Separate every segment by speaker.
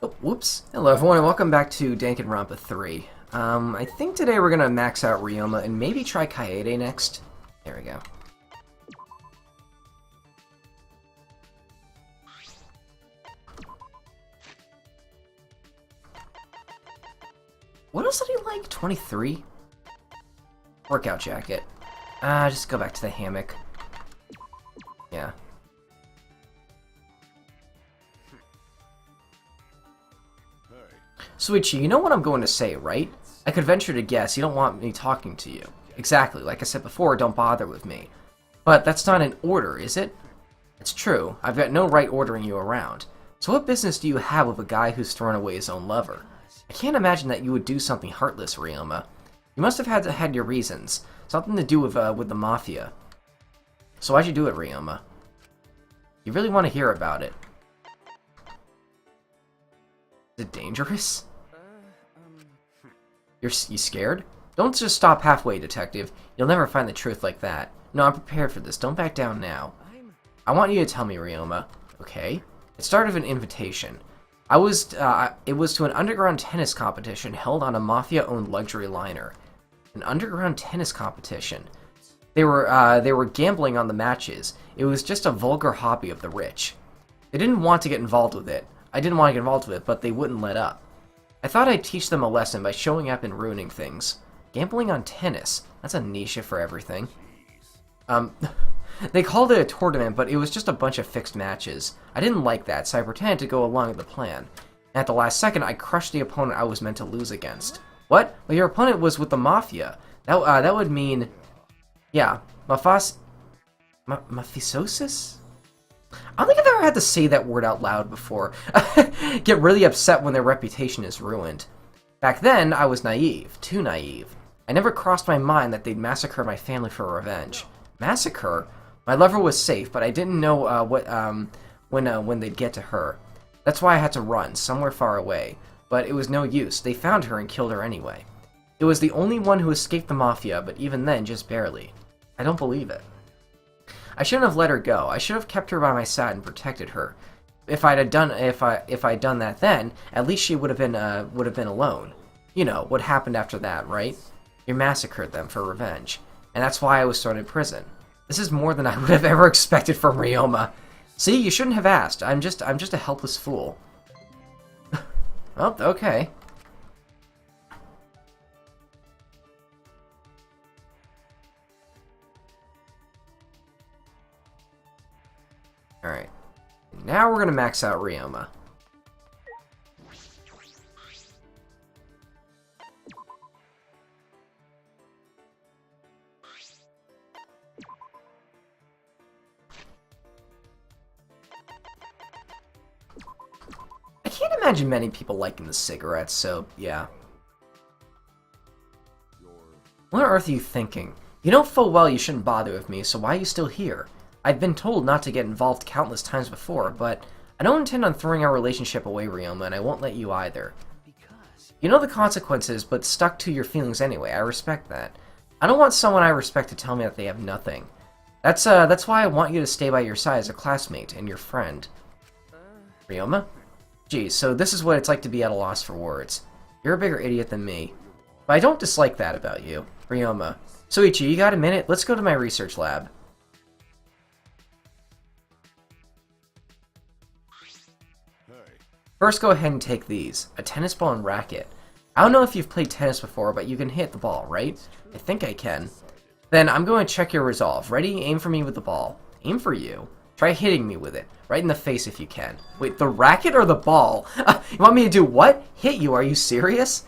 Speaker 1: Oh, whoops. Hello everyone and welcome back to Danganronpa 3. I think today we're gonna max out Ryoma and maybe try Kaede next. There we go. What else did he like? 23? Workout jacket. Just go back to the hammock. Yeah. Suichi, you know what I'm going to say, right? I could venture to guess you don't want me talking to you. Exactly, like I said before, don't bother with me. But that's not an order, is it? It's true, I've got no right ordering you around. So what business do you have with a guy who's thrown away his own lover? I can't imagine that you would do something heartless, Ryoma. You must have had your reasons. Something to do with the Mafia. So why'd you do it, Ryoma? You really want to hear about it. Is it dangerous? You scared? Don't just stop halfway, detective. You'll never find the truth like that. No, I'm prepared for this. Don't back down now. I want you to tell me, Ryoma. Okay? It started with an invitation. It was to an underground tennis competition held on a Mafia-owned luxury liner. An underground tennis competition. They were gambling on the matches. It was just a vulgar hobby of the rich. They didn't want to get involved with it. I didn't want to get involved with it, but they wouldn't let up. I thought I'd teach them a lesson by showing up and ruining things. Gambling on tennis. That's a niche for everything. They called it a tournament, but it was just a bunch of fixed matches. I didn't like that, so I pretended to go along with the plan. And at the last second, I crushed the opponent I was meant to lose against. What? Well, your opponent was with the Mafia. That would mean... Yeah, Mafiosis? I don't think I've ever had to say that word out loud before. Get really upset when their reputation is ruined. Back then, I was naive. Too naive. I never crossed my mind that they'd massacre my family for revenge. Massacre? My lover was safe, but I didn't know when they'd get to her. That's why I had to run, somewhere far away. But it was no use. They found her and killed her anyway. It was the only one who escaped the Mafia, but even then, just barely. I don't believe it. I shouldn't have let her go. I should have kept her by my side and protected her. If I'd done that then, at least she would have been alone. You know what happened after that, right? You massacred them for revenge, and that's why I was thrown in prison. This is more than I would have ever expected from Ryoma. See, you shouldn't have asked. I'm just a helpless fool. Well, okay. Alright. Now we're gonna max out Ryoma. I can't imagine many people liking the cigarettes, so yeah. What on earth are you thinking? You know full well you shouldn't bother with me, so why are you still here? I've been told not to get involved countless times before, but I don't intend on throwing our relationship away, Ryoma, and I won't let you either. You know the consequences, but stuck to your feelings anyway. I respect that. I don't want someone I respect to tell me that they have nothing. That's why I want you to stay by your side as a classmate and your friend. Ryoma? Geez, so this is what it's like to be at a loss for words. You're a bigger idiot than me. But I don't dislike that about you. Ryoma. Suichi, you got a minute? Let's go to my research lab. First, go ahead and take these. A tennis ball and racket. I don't know if you've played tennis before, but you can hit the ball, right? I think I can. Then I'm going to check your resolve. Ready? Aim for me with the ball. Aim for you? Try hitting me with it. Right in the face if you can. Wait, the racket or the ball? You want me to do what? Hit you? Are you serious?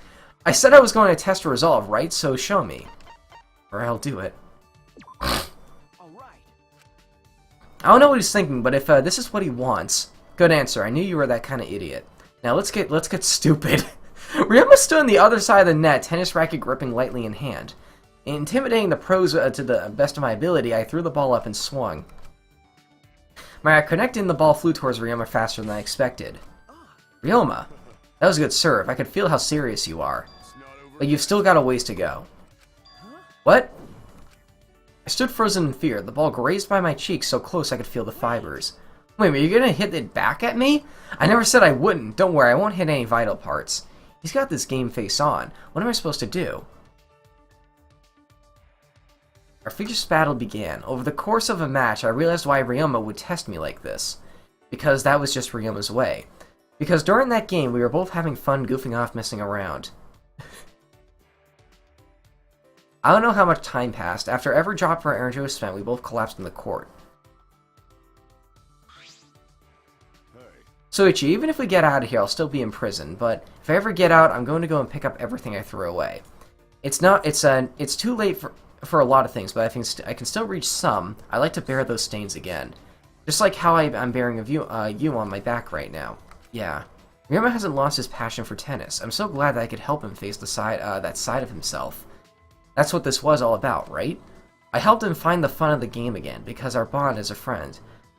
Speaker 1: I said I was going to test resolve, right? So show me. Or I'll do it. I don't know what he's thinking, but if this is what he wants... Good answer. I knew you were that kind of idiot. Now let's get stupid. Ryoma stood on the other side of the net, tennis racket gripping lightly in hand. Intimidating the pros to the best of my ability, I threw the ball up and swung. My connecting the ball flew towards Ryoma faster than I expected. Ryoma, that was a good serve. I could feel how serious you are. But you've still got a ways to go. What? I stood frozen in fear. The ball grazed by my cheek so close I could feel the fibers. Wait, are you gonna hit it back at me? I never said I wouldn't. Don't worry, I won't hit any vital parts. He's got this game face on. What am I supposed to do? Our fierce battle began. Over the course of a match, I realized why Ryoma would test me like this. Because that was just Ryoma's way. Because during that game, we were both having fun goofing off, messing around. I don't know how much time passed. After every drop of our energy was spent, we both collapsed in the court. Soichi, even if we get out of here, I'll still be in prison, but if I ever get out, I'm going to go and pick up everything I threw away. It's too late for a lot of things, but I think I can still reach some. I like to bear those stains again. Just like how I'm bearing you on my back right now. Yeah. Ryoma hasn't lost his passion for tennis. I'm so glad that I could help him face that side of himself. That's what this was all about, right? I helped him find the fun of the game again, because our bond as a friend.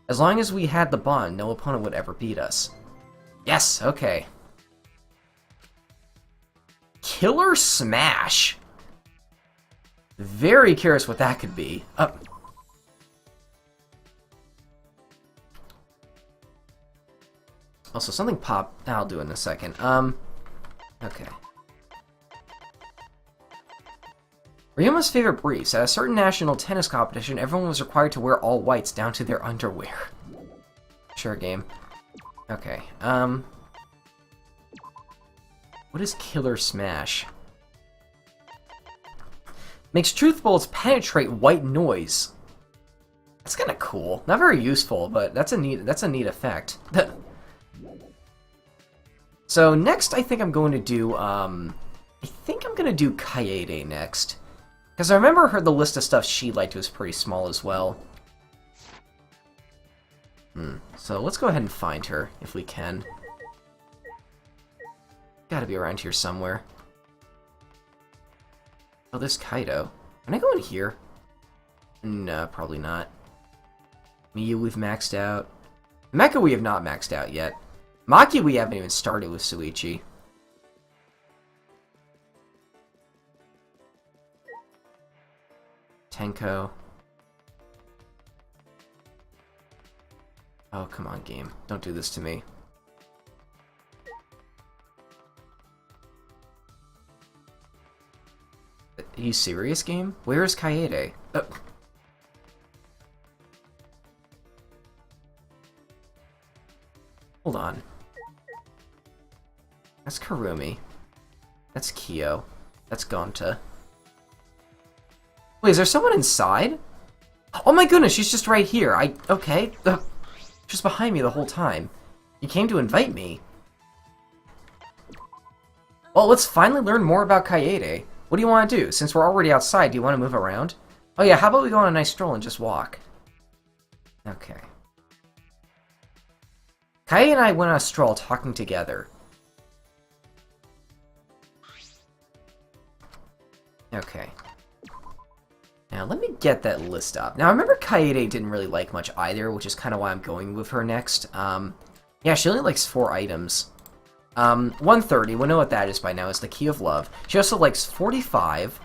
Speaker 1: As long as we had the bond, no opponent would ever beat us. Yes, okay. Killer Smash! Very curious what that could be. Also, something popped. I'll do it in a second. Okay. Ryoma's favorite briefs. At a certain national tennis competition, everyone was required to wear all whites down to their underwear. Sure, game. Okay, what is Killer Smash? Makes truth bolts penetrate white noise. That's kind of cool. Not very useful, but that's a neat effect. So next, I think I'm going to do Kaede next. Because I remember the list of stuff she liked was pretty small as well. So let's go ahead and find her, if we can. Gotta be around here somewhere. Oh, there's Kaido. Can I go in here? No, probably not. Miyu we've maxed out. Mecha we have not maxed out yet. Maki we haven't even started with Suichi. Tenko. Oh, come on, game. Don't do this to me. Are you serious, game? Where is Kaede? Hold on. That's Karumi. That's Kyo. That's Gonta. Wait, is there someone inside? Oh my goodness, she's just right here. Okay. Just behind me the whole time. You came to invite me. Well, let's finally learn more about Kaede. What do you want to do? Since we're already outside, do you want to move around? Oh yeah, how about we go on a nice stroll and just walk? Okay. Kaede and I went on a stroll talking together. Okay. Now, let me get that list up. Now, I remember Kaede didn't really like much either, which is kind of why I'm going with her next. Yeah, she only likes 4 items. 130, we know what that is by now, is the Key of Love. She also likes 45.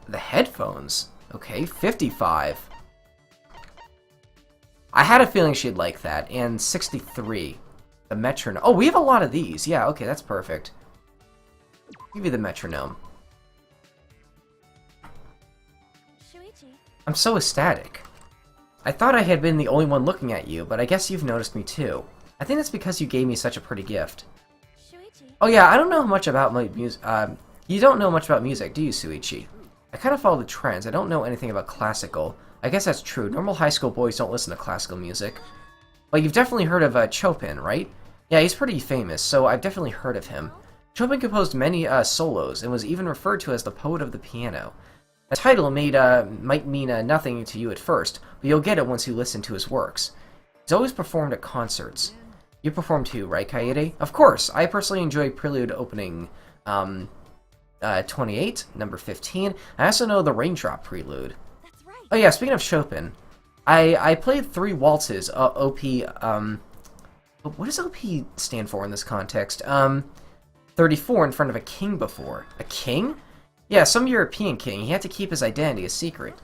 Speaker 1: The headphones. Okay, 55. I had a feeling she'd like that. And 63. The metronome. Oh, we have a lot of these. Yeah, okay, that's perfect. Give you the metronome. I'm so ecstatic. I thought I had been the only one looking at you, but I guess you've noticed me too. I think that's because you gave me such a pretty gift. Oh yeah, I don't know much about my music. You don't know much about music, do you, Suichi? I kind of follow the trends. I don't know anything about classical. I guess that's true. Normal high school boys don't listen to classical music. But you've definitely heard of Chopin, right? Yeah, he's pretty famous, so I've definitely heard of him. Chopin composed many solos and was even referred to as the poet of the piano. The title might mean nothing to you at first, but you'll get it once you listen to his works. He's always performed at concerts. You perform too, right, Kaede? Of course, I personally enjoy Prelude opening 28, number 15. I also know the Raindrop Prelude.
Speaker 2: That's right.
Speaker 1: Oh yeah, speaking of Chopin, I played 3 waltzes, OP, what does OP stand for in this context? 34 in front of a king before. A king? Yeah, some European king. He had to keep his identity a secret.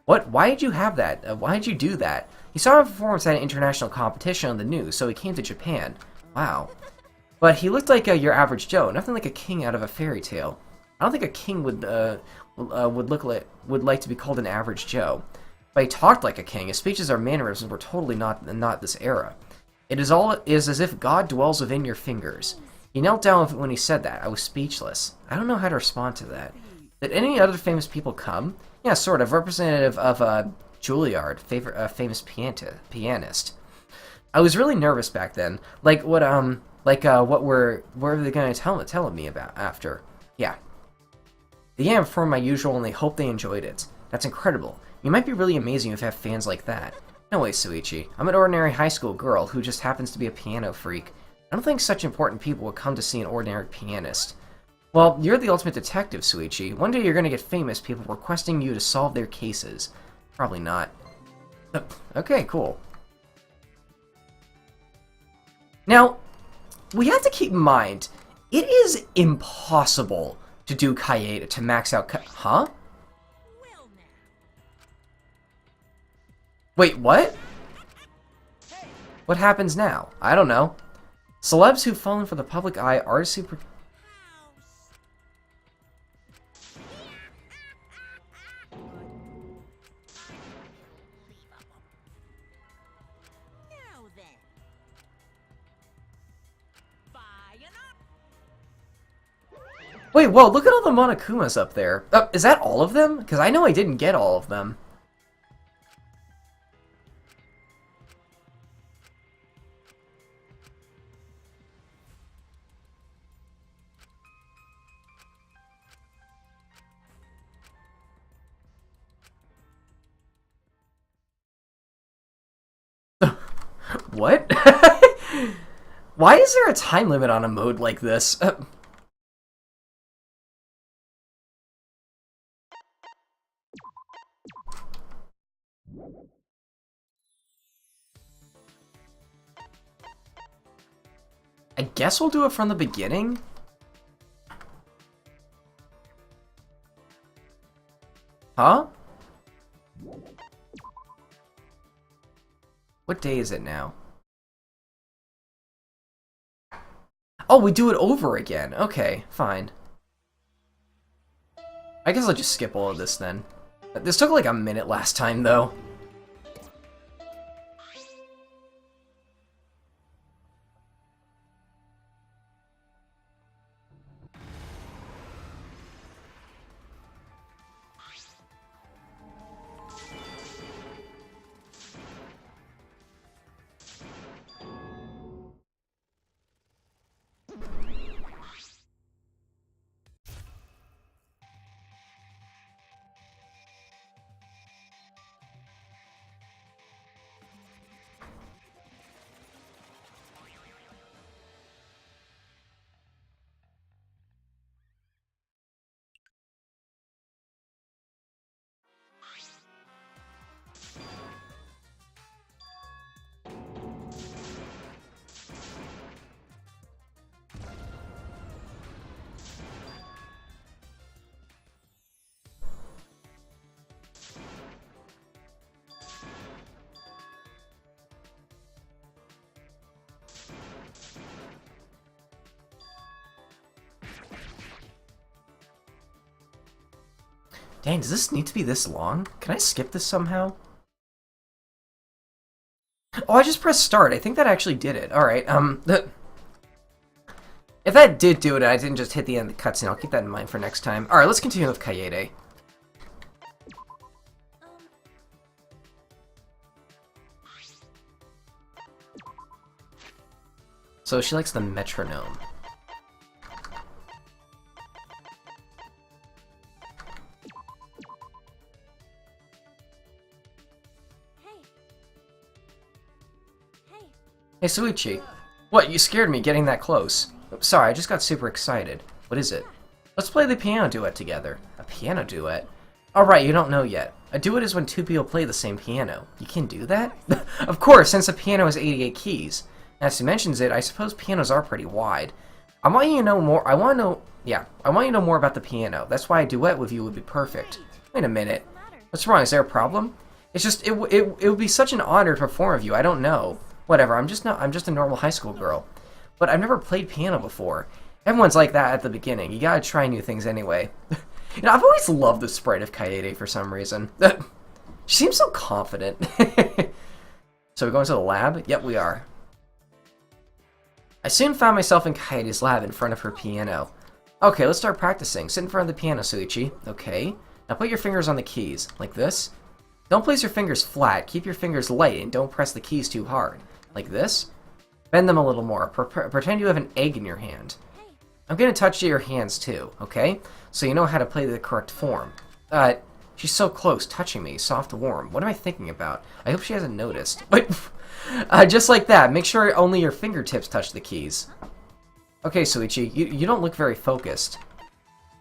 Speaker 1: What? Why did you have that? Why did you do that? He saw a performance at an international competition on the news, so he came to Japan. Wow. But he looked like your average Joe, nothing like a king out of a fairy tale. I don't think a king would like to be called an average Joe. But he talked like a king. His speeches or mannerisms were totally not this era. It is as if God dwells within your fingers. He knelt down when he said that. I was speechless. I don't know how to respond to that. Did any other famous people come? Yeah, sort of. Representative of Juilliard, famous pianist. I was really nervous back then. What were they going to tell me about after? Yeah. The game performed my usual, and they hope they enjoyed it. That's incredible. You might be really amazing if you have fans like that. No way, Suichi. I'm an ordinary high school girl who just happens to be a piano freak. I don't think such important people would come to see an ordinary pianist. Well, you're the ultimate detective, Suichi. One day you're going to get famous people requesting you to solve their cases. Probably not. Okay, cool. Now, we have to keep in mind, it is impossible to do Kaede, to max out huh? Wait, what? What happens now? I don't know. Celebs who've fallen for the public eye, artists who... Wait, whoa, look at all the Monokumas up there. Is that all of them? Because I know I didn't get all of them. What? Why is there a time limit on a mode like this? I guess we'll do it from the beginning? Huh? What day is it now? Oh, we do it over again. Okay, fine. I guess I'll just skip all of this then. This took like a minute last time, though. Dang, does this need to be this long? Can I skip this somehow? Oh, I just pressed start. I think that actually did it. Alright, if that did do it and I didn't just hit the end of the cutscene, I'll keep that in mind for next time. Alright, let's continue with Kaede. So she likes the metronome. Hey, Suichi. What, you scared me getting that close. Sorry, I just got super excited. What is it? Let's play the piano duet together. A piano duet? Alright, you don't know yet. A duet is when two people play the same piano. You can do that? Of course, since a piano has 88 keys. As he mentions it, I suppose pianos are pretty wide. I want you to know more. I want you to know more about the piano. That's why a duet with you would be perfect. Wait a minute. What's wrong? Is there a problem? It's just, it would be such an honor to perform with you. I don't know. Whatever, I'm just a normal high school girl. But I've never played piano before. Everyone's like that at the beginning. You gotta try new things anyway. You know, I've always loved the sprite of Kaede for some reason. She seems so confident. So we're going to the lab? Yep, we are. I soon found myself in Kaede's lab in front of her piano. Okay, let's start practicing. Sit in front of the piano, Suichi. Okay. Now put your fingers on the keys. Like this. Don't place your fingers flat. Keep your fingers light and don't press the keys too hard. Like this. Bend them a little more. Pretend you have an egg in your hand. I'm going to touch your hands too, okay? So you know how to play the correct form. She's so close, touching me, soft, warm. What am I thinking about? I hope she hasn't noticed. Wait, just like that. Make sure only your fingertips touch the keys. Okay, Suichi, you don't look very focused.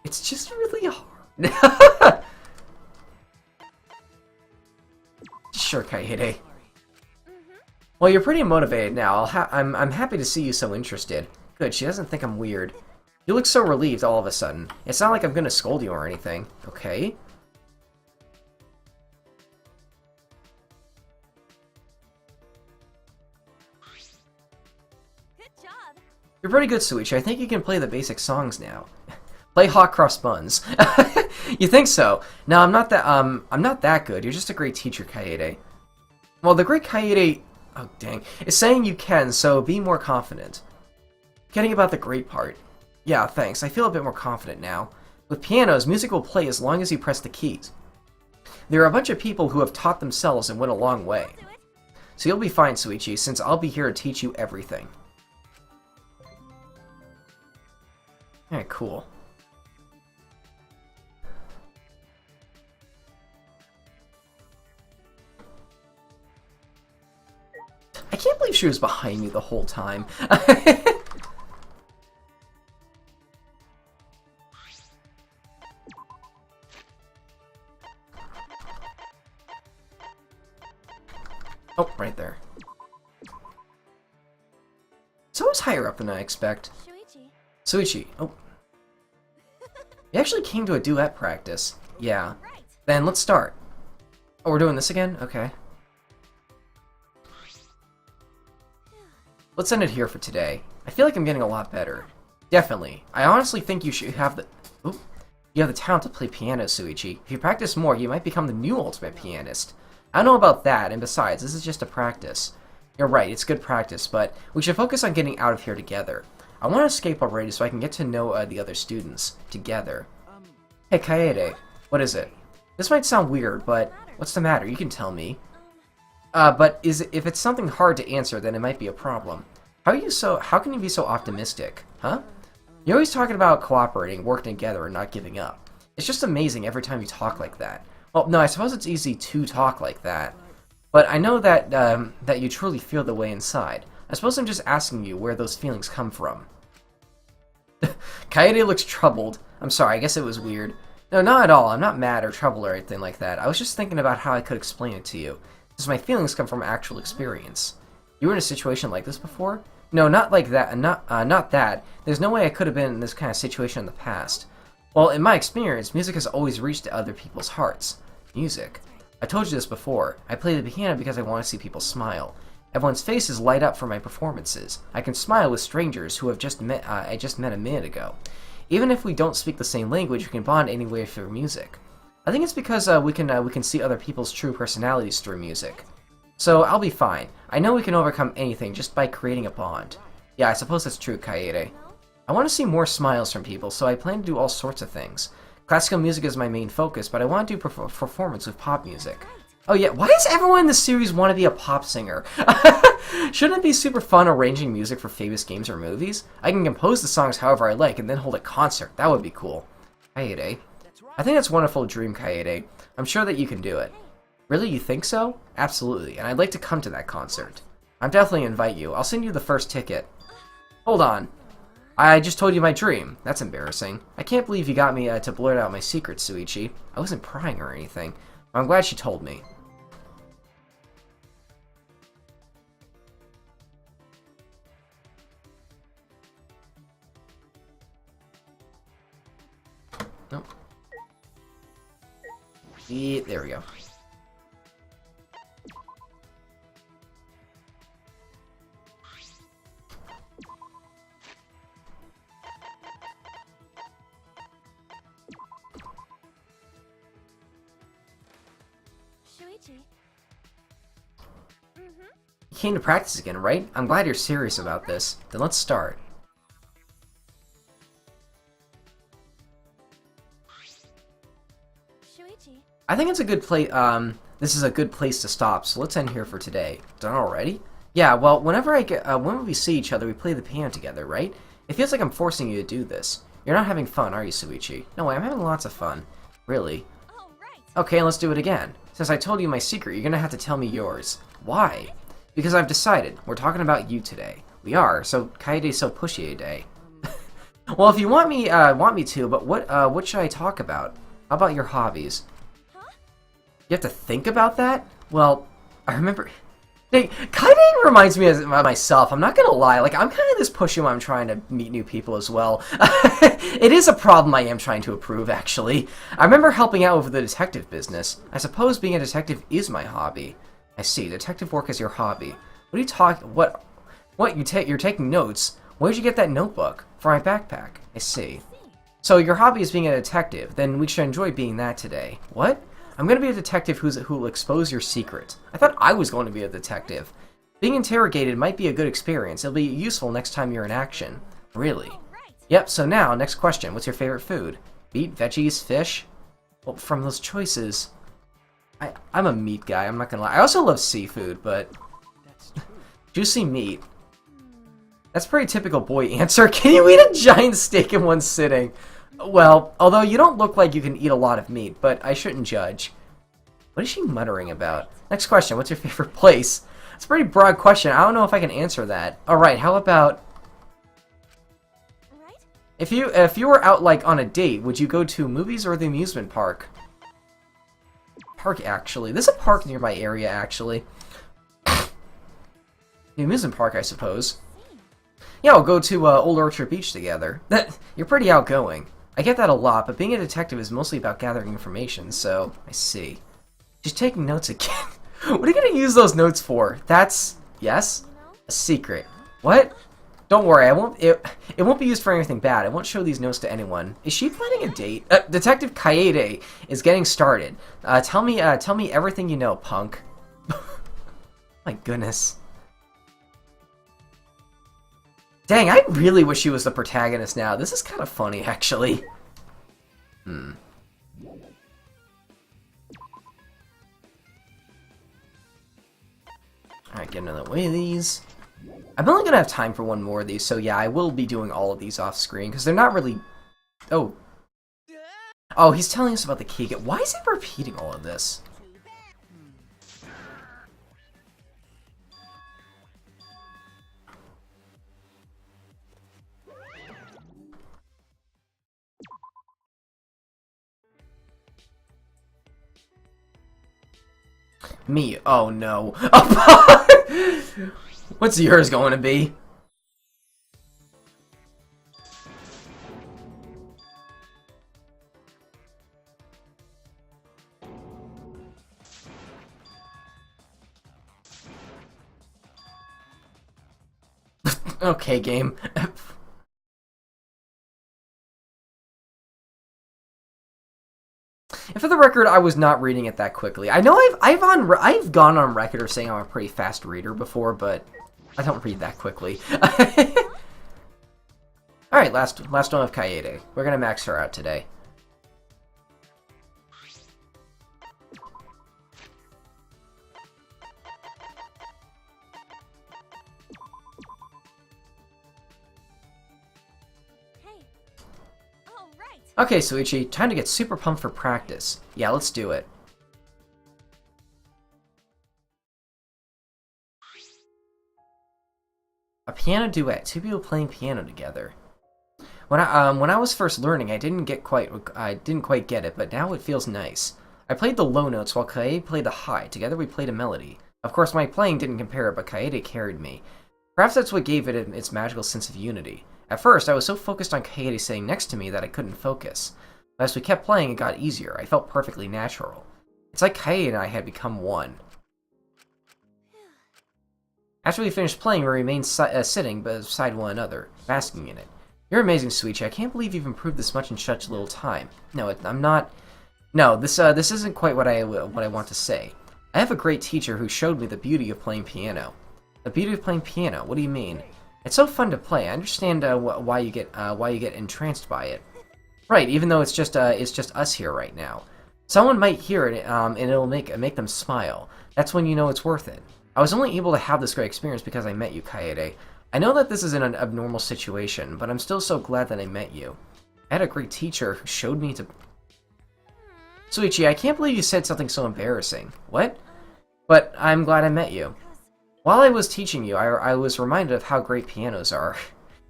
Speaker 1: It's just really hard. Sure, Kaede. Well, you're pretty motivated now. I'm happy to see you so interested. Good, she doesn't think I'm weird. You look so relieved all of a sudden. It's not like I'm gonna scold you or anything, okay?
Speaker 2: Good job.
Speaker 1: You're pretty good, Suichi. I think you can play the basic songs now. Play Hot Cross Buns. You think so? No, I'm not that good. You're just a great teacher, Kaede. Well, the great Kaede, oh dang, is saying you can, so be more confident. Getting about the great part. Yeah, thanks. I feel a bit more confident now. With pianos, music will play as long as you press the keys. There are a bunch of people who have taught themselves and went a long way. So you'll be fine, Suichi, since I'll be here to teach you everything. Alright, cool. I can't believe she was behind me the whole time. Oh, right there. It's always higher up than I expect. Suichi. Oh. You actually came to a duet practice. Yeah. Then let's start. Oh, we're doing this again? Okay. Let's end it here for today. I feel like I'm getting a lot better. Definitely. I honestly think you should have the... Oop. You have the talent to play piano, Suichi. If you practice more, you might become the new ultimate pianist. I don't know about that, and besides, this is just a practice. You're right, it's good practice, but we should focus on getting out of here together. I want to escape already so I can get to know the other students together. Hey, Kaede. What is it? This might sound weird, but what's the matter? You can tell me. But if it's something hard to answer, then it might be a problem. How can you be so optimistic? Huh? You're always talking about cooperating, working together, and not giving up. It's just amazing every time you talk like that. Well, no, I suppose it's easy to talk like that. But I know that that you truly feel the way inside. I suppose I'm just asking you where those feelings come from. Kaede looks troubled. I'm sorry, I guess it was weird. No, not at all. I'm not mad or troubled or anything like that. I was just thinking about how I could explain it to you. Because my feelings come from actual experience. You were in a situation like this before? No, not like that. Not that. There's no way I could have been in this kind of situation in the past. Well, in my experience, music has always reached other people's hearts. Music. I told you this before. I play the piano because I want to see people smile. Everyone's faces light up for my performances. I can smile with strangers who I just met a minute ago. Even if we don't speak the same language, we can bond anyway through music. I think it's because we can see other people's true personalities through music. So I'll be fine. I know we can overcome anything just by creating a bond. Yeah, I suppose that's true, Kaede. I want to see more smiles from people, so I plan to do all sorts of things. Classical music is my main focus, but I want to do performance with pop music. Oh yeah, why does everyone in this series want to be a pop singer? Shouldn't it be super fun arranging music for famous games or movies? I can compose the songs however I like and then hold a concert. That would be cool. Kaede. I think that's a wonderful dream, Kaede. I'm sure that you can do it. Really, you think so? Absolutely, and I'd like to come to that concert. I'm definitely invite you. I'll send you the first ticket. Hold on. I just told you my dream. That's embarrassing. I can't believe you got me to blurt out my secret, Suichi. I wasn't prying or anything. I'm glad she told me. Nope. Yeah, there we go. You came to practice again, right? I'm glad you're serious about this. Then let's start. I think it's a good place. This is a good place to stop. So let's end here for today. Done already? Yeah. Well, when we see each other, we play the piano together, right? It feels like I'm forcing you to do this. You're not having fun, are you, Suichi? No way. I'm having lots of fun. Really? Okay, let's do it again. Since I told you my secret, you're gonna have to tell me yours. Why? Because I've decided. We're talking about you today. We are. So Kaede's so pushy today. Well, if you want me to, but what should I talk about? How about your hobbies? You have to think about that? Well, I remember... Hey, Kaede reminds me of myself. I'm not gonna lie. Like, I'm kind of this pushy when I'm trying to meet new people as well. It is a problem I am trying to improve, actually. I remember helping out with the detective business. I suppose being a detective is my hobby. I see. Detective work is your hobby. What are you talking... What? You're taking notes? Where'd you get that notebook? For my backpack. I see. So your hobby is being a detective. Then we should enjoy being that today. What? I'm going to be a detective who will expose your secret. I thought I was going to be a detective. Being interrogated might be a good experience. It'll be useful next time you're in action. Really? Yep, so now, next question. What's your favorite food? Meat, veggies, fish? Well, from those choices... I'm a meat guy, I'm not going to lie. I also love seafood, but... Juicy meat. That's a pretty typical boy answer. Can you eat a giant steak in one sitting? Well, although you don't look like you can eat a lot of meat, but I shouldn't judge. What is she muttering about? Next question, what's your favorite place? It's a pretty broad question. I don't know if I can answer that. Alright, how about... If you were out, like, on a date, would you go to movies or the amusement park? Park, actually. There's a park near my area, actually. The amusement park, I suppose. Yeah, we'll go to Old Orchard Beach together. You're pretty outgoing. I get that a lot, but being a detective is mostly about gathering information, so I see. She's taking notes again. What are you going to use those notes for? That's... Yes? A secret. What? Don't worry, it won't be used for anything bad. I won't show these notes to anyone. Is she planning a date? Detective Kaede is getting started. Tell me everything you know, punk. My goodness. Dang, I really wish she was the protagonist now. This is kind of funny, actually. Alright, get another way of these. I'm only gonna have time for one more of these, so yeah, I will be doing all of these off screen, because they're not really... Oh. Oh, he's telling us about the key. Why is he repeating all of this? Me? Oh no. What's yours going to be? Okay, game. And for the record, I was not reading it that quickly. I know I've gone on record of saying I'm a pretty fast reader before, but I don't read that quickly. All right, last one of Kaede. We're gonna max her out today. Okay, Suichi, time to get super pumped for practice. Yeah, let's do it. A piano duet, two people playing piano together. When I was first learning, I didn't quite get it, but now it feels nice. I played the low notes while Kaede played the high. Together we played a melody. Of course, my playing didn't compare, but Kaede carried me. Perhaps that's what gave it its magical sense of unity. At first, I was so focused on Kaede sitting next to me that I couldn't focus. But as we kept playing, it got easier. I felt perfectly natural. It's like Kaede and I had become one. After we finished playing, we remained sitting beside one another, basking in it. You're amazing, Suichi. I can't believe you've improved this much in such little time. No, I'm not... No, this isn't quite what I want to say. I have a great teacher who showed me the beauty of playing piano. The beauty of playing piano? What do you mean? It's so fun to play. I understand why you get entranced by it. Right, even though it's just us here right now. Someone might hear it, and it'll make them smile. That's when you know it's worth it. I was only able to have this great experience because I met you, Kaede. I know that this is an abnormal situation, but I'm still so glad that I met you. I had a great teacher who showed me to... Suichi, I can't believe you said something so embarrassing. What? But I'm glad I met you. While I was teaching you, I was reminded of how great pianos are.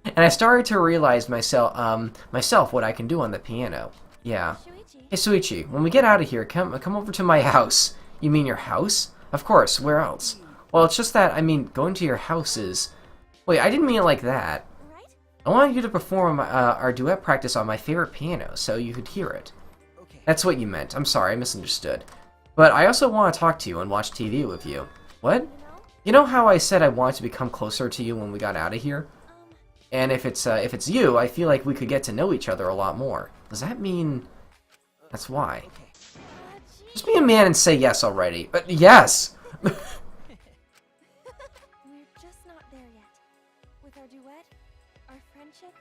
Speaker 1: And I started to realize myself what I can do on the piano. Yeah. Hey, Suichi, when we get out of here, come over to my house. You mean your house? Of course, where else? Well, it's just that, I mean, going to your house is... Wait, I didn't mean it like that. I wanted you to perform our duet practice on my favorite piano, so you could hear it. That's what you meant. I'm sorry, I misunderstood. But I also want to talk to you and watch TV with you. What? You know how I said I wanted to become closer to you when we got out of here? And if it's you, I feel like we could get to know each other a lot more. Does that mean... That's why. Just be a man and say yes already. But yes!
Speaker 2: We're just not there yet. With our duet, our friendship,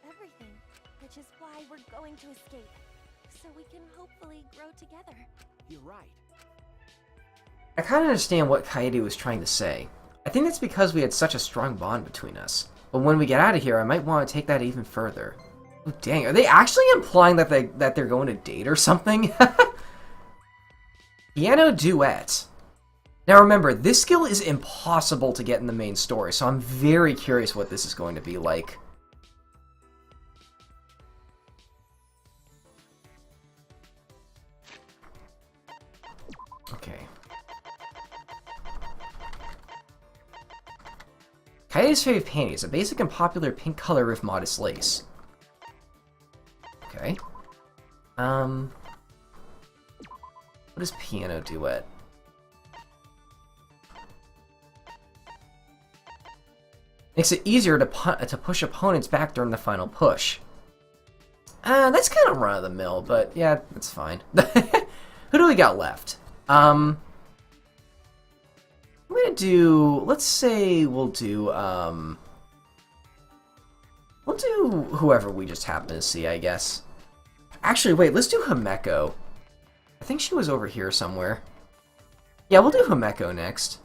Speaker 2: everything. Which is why we're going to escape. So we can hopefully grow together.
Speaker 3: You're right.
Speaker 1: I kind of understand what Kaede was trying to say. I think that's because we had such a strong bond between us. But when we get out of here, I might want to take that even further. Oh, dang, are they actually implying that they're going to date or something? Piano duet. Now remember, this skill is impossible to get in the main story, so I'm very curious what this is going to be like. Okay. Kaede's favorite panties, a basic and popular pink color with modest lace. Okay. What is piano duet? Makes it easier to push opponents back during the final push. That's kind of run-of-the-mill, but yeah, that's fine. Who do we got left? I'm gonna do... Let's say we'll do whoever we just happen to see, I guess. Actually, wait, let's do Himiko. I think she was over here somewhere. Yeah, we'll do Himiko next.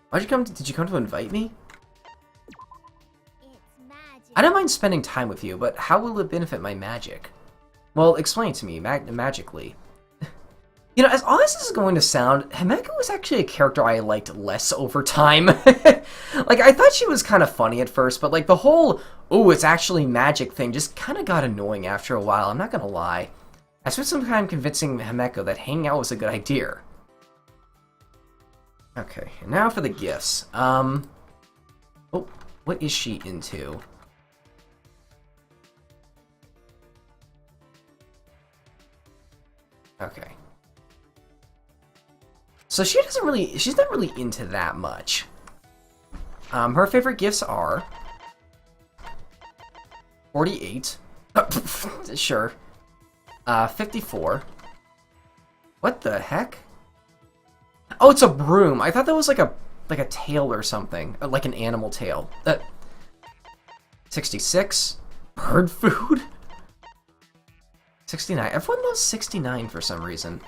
Speaker 1: Why'd you come? Did you come to invite me? I don't mind spending time with you, but how will it benefit my magic? Well, explain it to me, magically. You know, as honest as it's going to sound, Himiko was actually a character I liked less over time. Like, I thought she was kind of funny at first, but like the whole, oh, it's actually magic thing just kind of got annoying after a while, I'm not gonna lie. I spent some time convincing Himiko that hanging out was a good idea. Okay, and now for the gifts. Oh, what is she into? Okay. So she's not really into that much. Her favorite gifts are 48. Sure. 54. What the heck? Oh, it's a broom. I thought that was like a tail or something, like an animal tail. 66. Bird food. 69. Everyone loves 69 for some reason.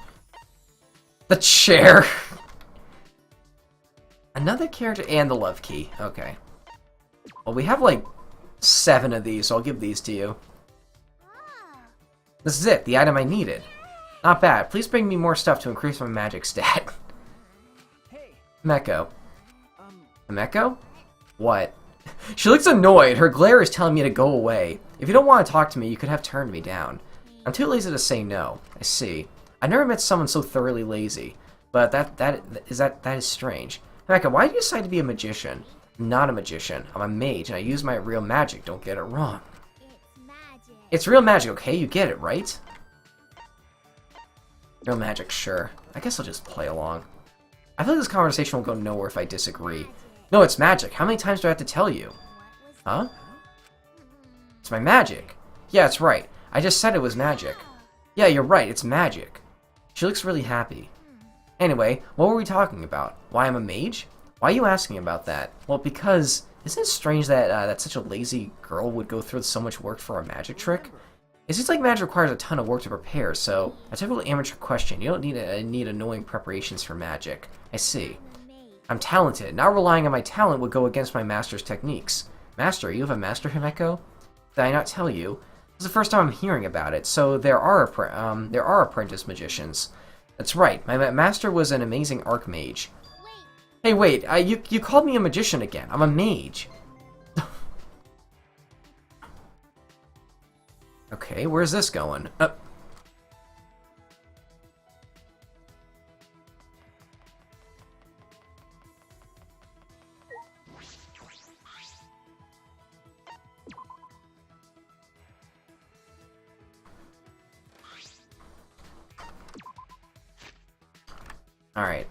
Speaker 1: The chair. Another character and the love key. Okay. Well, we have like 7 of these, so I'll give these to you. This is it, the item I needed. Not bad. Please bring me more stuff to increase my magic stat. Himiko. Himiko? What? She looks annoyed. Her glare is telling me to go away. If you don't want to talk to me, you could have turned me down. I'm too lazy to say no. I see. I've never met someone so thoroughly lazy. But that is strange. Himiko, why did you decide to be a magician? I'm not a magician. I'm a mage, and I use my real magic. Don't get it wrong. It's real magic, okay? You get it, right? No magic, sure. I guess I'll just play along. I feel like this conversation will go nowhere if I disagree. No, it's magic. How many times do I have to tell you? Huh? It's my magic. Yeah, it's right. I just said it was magic. Yeah, you're right. It's magic. She looks really happy. Anyway, what were we talking about? Why I'm a mage? Why are you asking about that? Well, because isn't it strange that that such a lazy girl would go through so much work for a magic trick? It seems like magic requires a ton of work to prepare, so a typical amateur question. You don't need annoying preparations for magic. I see. I'm talented. Not relying on my talent would go against my master's techniques. Master? You have a master, Himiko? Did I not tell you? This is the first time I'm hearing about it, so there are apprentice magicians. That's right. My master was an amazing archmage. Hey, wait. You called me a magician again. I'm a mage. Okay, where's this going? Alright,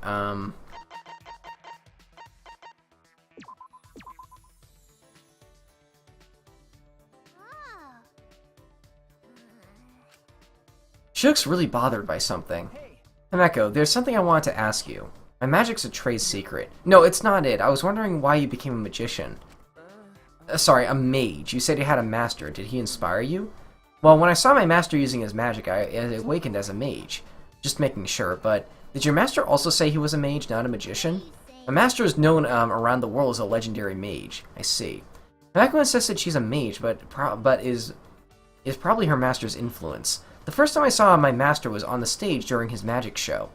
Speaker 1: She looks really bothered by something. Himiko, there's something I wanted to ask you. My magic's a trade secret. No, it's not it. I was wondering why you became a magician. Sorry, a mage. You said you had a master. Did he inspire you? Well, when I saw my master using his magic, I awakened as a mage. Just making sure, but did your master also say he was a mage, not a magician? My master is known around the world as a legendary mage. I see. Himiko insists that she's a mage, but is probably her master's influence. The first time I saw my master was on the stage during his magic show.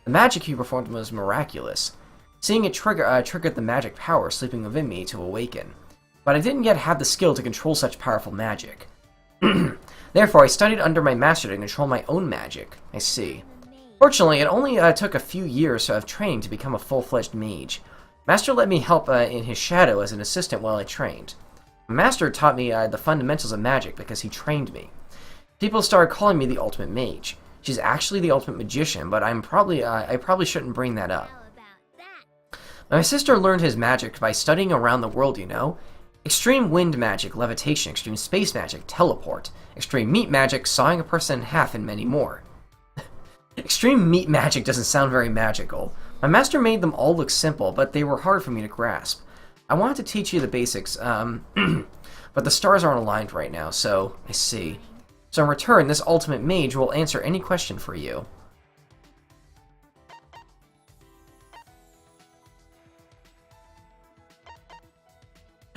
Speaker 1: The magic he performed was miraculous. Seeing it triggered the magic power sleeping within me to awaken. But I didn't yet have the skill to control such powerful magic. Therefore, I studied under my master to control my own magic. I see. Fortunately, it only took a few years of training to become a full-fledged mage. Master let me help in his shadow as an assistant while I trained. My master taught me the fundamentals of magic because he trained me. People started calling me the ultimate mage. She's actually the ultimate magician, but I probably shouldn't bring that up. My sister learned his magic by studying around the world, you know? Extreme wind magic, levitation, extreme space magic, teleport, extreme meat magic, sawing a person in half, and many more. Extreme meat magic doesn't sound very magical. My master made them all look simple, but they were hard for me to grasp. I wanted to teach you the basics, but the stars aren't aligned right now, so I see. So in return, this ultimate mage will answer any question for you.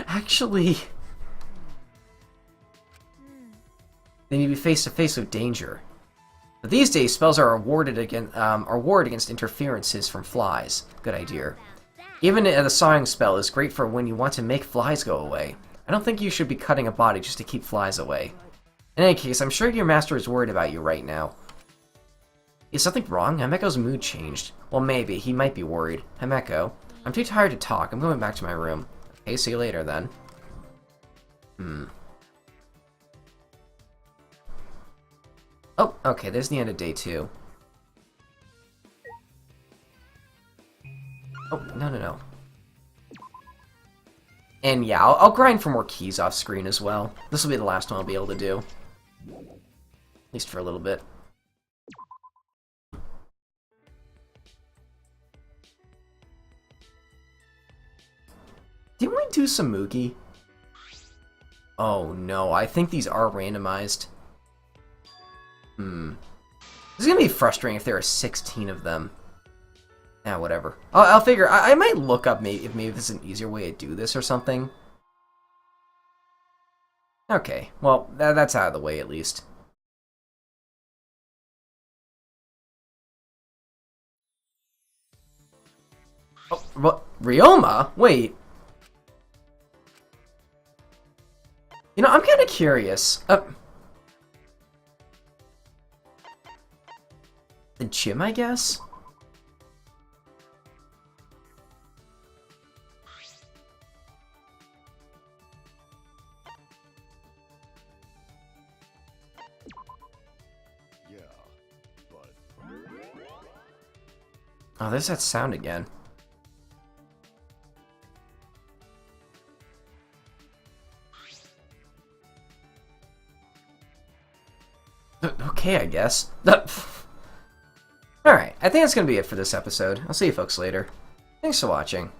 Speaker 1: Actually, they need to be face to face with danger. But these days, spells are warded against interferences from flies. Good idea. Even the sawing spell is great for when you want to make flies go away. I don't think you should be cutting a body just to keep flies away. In any case, I'm sure your master is worried about you right now. Is something wrong? Himiko's mood changed. Well, maybe. He might be worried. Himiko, I'm too tired to talk. I'm going back to my room. Okay, see you later then. Oh, okay, there's the end of day 2. Oh, no. And yeah, I'll grind for more keys off screen as well. This will be the last one I'll be able to do. At least for a little bit. Didn't we do some Mugi? Oh no, I think these are randomized. This is gonna be frustrating if there are 16 of them. Yeah, whatever. I'll figure. I might look up maybe if there's an easier way to do this or something. Okay, well, that's out of the way at least. Oh, what? Ryoma? Wait. You know, I'm kind of curious. The gym, I guess?
Speaker 3: Yeah, but
Speaker 1: Oh, there's that sound again. Okay, I guess. Alright, I think that's going to be it for this episode. I'll see you folks later. Thanks for watching.